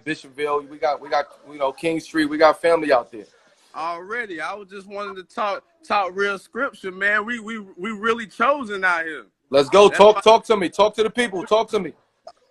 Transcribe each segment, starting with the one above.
Bishopville. We got King Street. We got family out there. Already, I was just wanting to talk real scripture, man. We really chosen out here. Let's go. Talk to me. Talk to the people. Talk to me.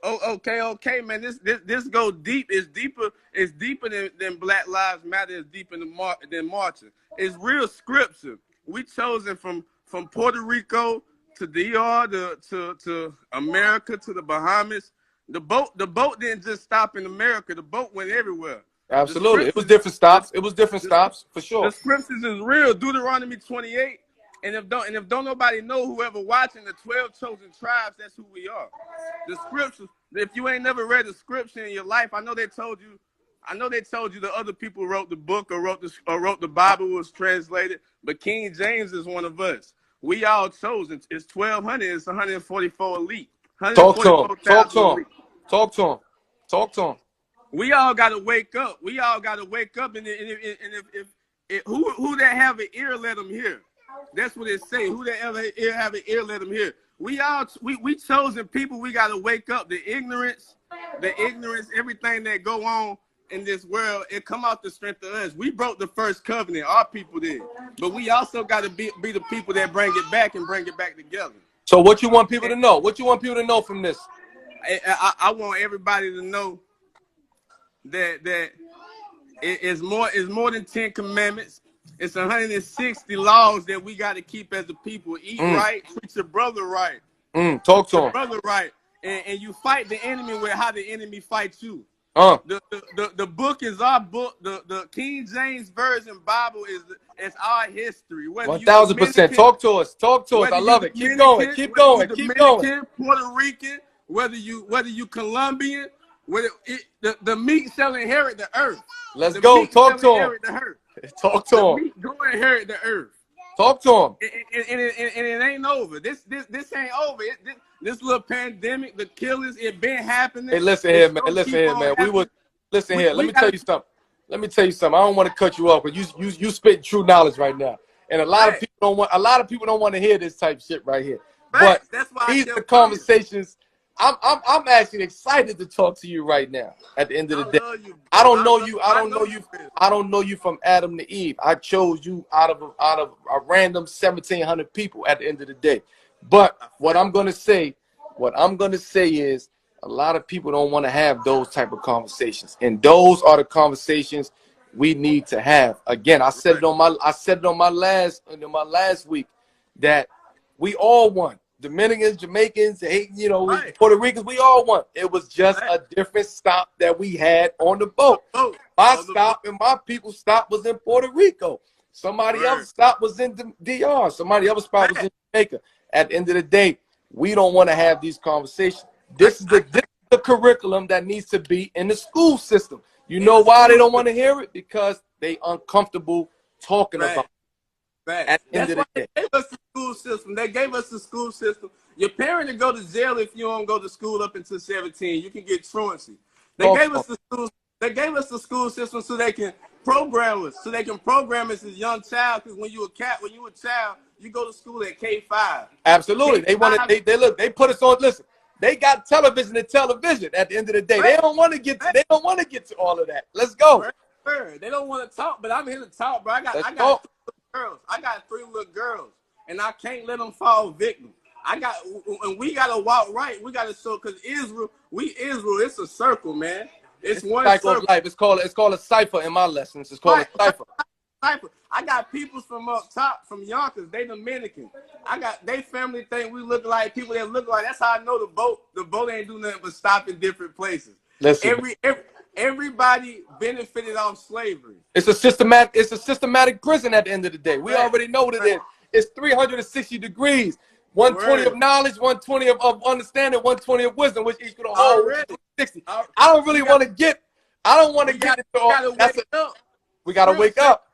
Oh, okay, man. This go deep. It's deeper than Black Lives Matter. It's deeper than marching. It's real scripture. We chosen from Puerto Rico to DR to America to the Bahamas. The boat didn't just stop in America. The boat went everywhere. Absolutely. It was different stops. It was different stops for sure. The scriptures is real. Deuteronomy 28. And if don't nobody know, whoever watching, the 12 chosen tribes, that's who we are. The scriptures, if you ain't never read the scripture in your life, I know they told you the other people wrote the book or wrote the Bible was translated, but King James is one of us. We all chosen. It's 1,200. It's 144 elite. Talk to him. We all gotta wake up. And if who that have an ear, let them hear. That's what it say. Who that ever have an ear, let them hear. We chosen people. We gotta wake up. The ignorance, everything that go on in this world, it come out the strength of us. We broke the first covenant. Our people did, but we also gotta be the people that bring it back and bring it back together. So what you want people to know? What you want people to know from this? I want everybody to know that it's more than 10 commandments. It's 160 laws that we got to keep as a people. Eat right, treat your brother right. Talk to him. Brother right, and you fight the enemy with how the enemy fights you. The book is our book. The King James Version Bible is our history. 1,000%. Talk to us. I love it. Keep going. Puerto Rican, whether you Colombian, the meat shall inherit the earth. Let's go. Talk to him. Talk to him. Go inherit the earth. Talk to him. And it ain't over. This ain't over. This little pandemic, the killings, it been happening. Hey, listen here, man. Listen here. Let me tell you something. I don't want to cut you off, but you spit true knowledge right now. And a lot of people don't want to hear this type of shit right here. But that's why these are the conversations. I'm actually excited to talk to you right now. At the end of the day, I don't know you from Adam to Eve. I chose you out of a random 1,700 people. At the end of the day, but what I'm gonna say is a lot of people don't want to have those type of conversations, and those are the conversations we need to have. Again, I said it on my last week that we all won. Dominicans, Jamaicans, Puerto Ricans, we all won. It was just a different stop that we had on the boat. My stop and my people's stop was in Puerto Rico. Somebody else's stop was in DR. Somebody else's spot was in Jamaica. At the end of the day, we don't want to have these conversations. This is the curriculum that needs to be in the school system. You know why they don't want to hear it? Because they uncomfortable talking about it. At the end of the day. They gave us the school system. They gave us the school system. Your parent to go to jail if you don't go to school up until 17. You can get truancy. They gave us the school system so they can program us. So they can program us as a young child. Because when you a child, you go to school at K5. Absolutely. K5. They put us on. Listen, they got television and television. At the end of the day, they don't want to get to all of that. Let's go. They don't want to talk, but I'm here to talk, bro. I got 3 little girls, and I can't let them fall victim. And we gotta walk right. We gotta show, because Israel, it's a circle, man. It's one cycle circle of life. It's called a cipher in my lessons. It's called a cipher. I got people from up top, from Yonkers. They Dominican. They family think we look like people that look like. That's how I know the boat ain't do nothing but stop in different places. Listen. Everybody benefited off slavery. It's a systematic prison at the end of the day. We already know what it is. It's 360 degrees. 120 of knowledge, 120 of understanding, 120 of wisdom, which each could hold 60. I don't want to get into all. We got to wake up.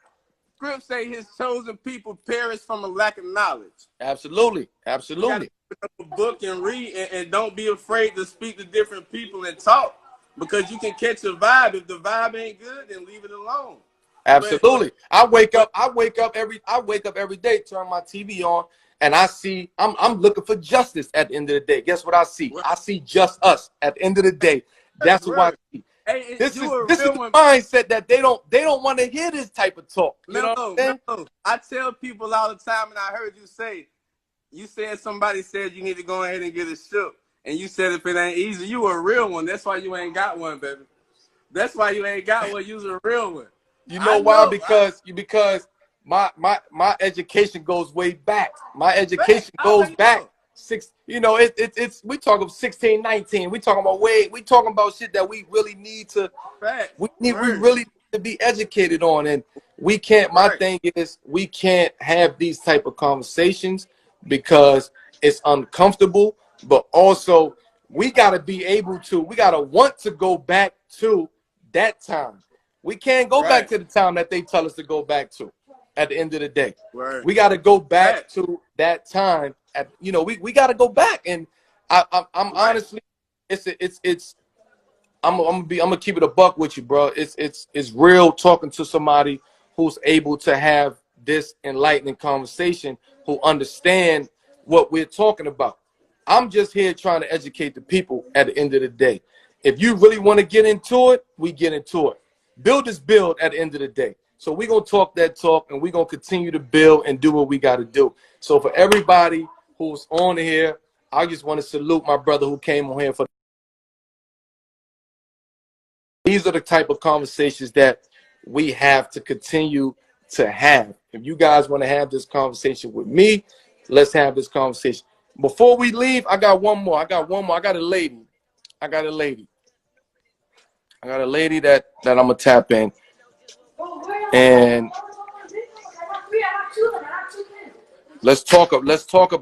Scripts say his chosen people perish from a lack of knowledge. Absolutely. You gotta pick up a book and read, and don't be afraid to speak to different people and talk. Because you can catch a vibe. If the vibe ain't good, then leave it alone. Absolutely. I wake up every day, turn my TV on, and I see I'm looking for justice at the end of the day. Guess what I see? I see just us at the end of the day. That's what I see. Hey, This you is a this is real the one. mindset that they don't want to hear this type of talk. You know what I'm saying? Melo, I tell people all the time, and I heard you say, you said somebody said you need to go ahead and get a ship, and you said if it ain't easy, you a real one. That's why you ain't got one, baby. That's why you ain't got one. You's a real one. You know why? Because my education goes way back. My education goes back it's we talking 16, 19. We talking about shit that we really need to we really need to be educated on. And we can't my thing is we can't have these type of conversations because it's uncomfortable, but also we gotta want to go back to that time. We can't go back to the time that they tell us to go back to at the end of the day. We got to go back to that time. We got to go back. And I'm honestly, I'm gonna keep it a buck with you, bro. It's real talking to somebody who's able to have this enlightening conversation, who understand what we're talking about. I'm just here trying to educate the people at the end of the day. If you really want to get into it, we get into it. Build is build at the end of the day. So we're going to talk that talk, and we're going to continue to build and do what we got to do. So for everybody who's on here, I just want to salute my brother who came on here. These are the type of conversations that we have to continue to have. If you guys want to have this conversation with me, let's have this conversation. Before we leave, I got one more. I got a lady. that I'm gonna tap in, and let's talk.